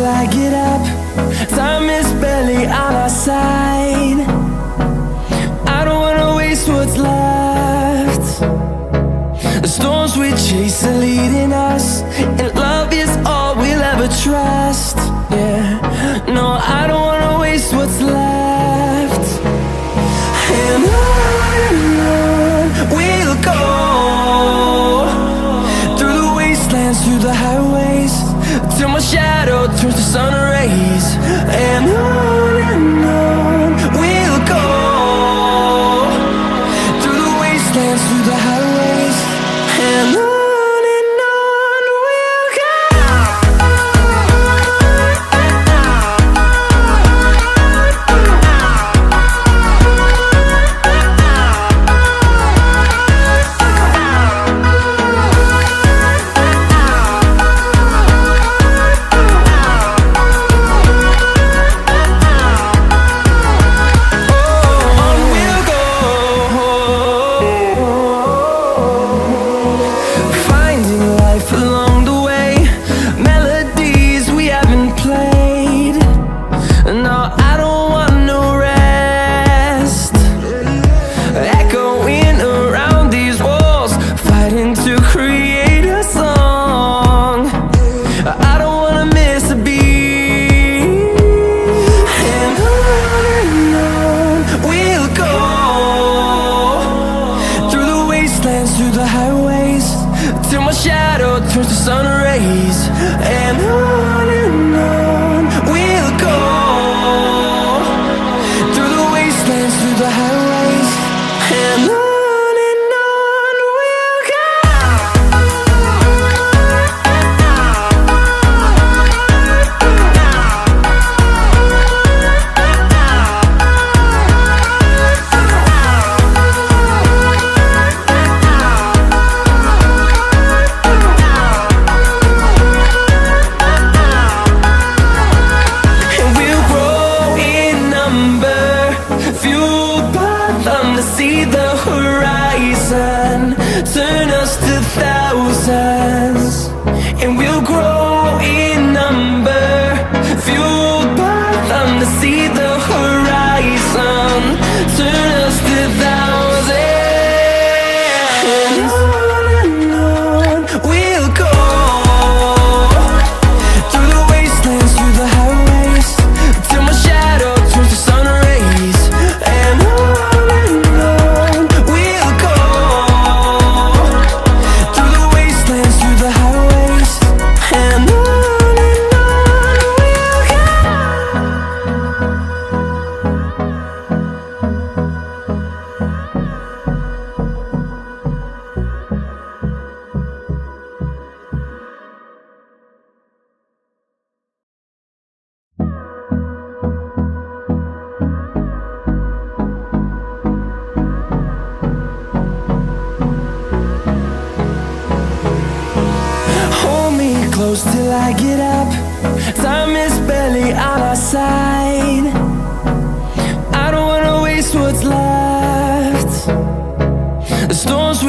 I get up. Time is barely on our side. I don't wanna waste what's left. The storms we chase are leading us, and love is all we'll ever trust. Yeah, no, I don't wanna waste what's left. And on we'll go, through the wastelands, through the highways, till my shadow turns to sun rays. And on we'll go, through the wastelands, through the highways, and on we'll go. Through the highways, till my shadow turns to sun rays. And on we'll go, through the wastelands, through the highways, and on. See the horizon turn us to thousands, and we'll grow in number, fueled by them. To see the horizon turn us to thousands, and on we'll go, through the wastelands, through the highways, till my shadow turns to sun rays. And close till I get up. Time is barely on our side. I don't wanna waste what's left. The storms we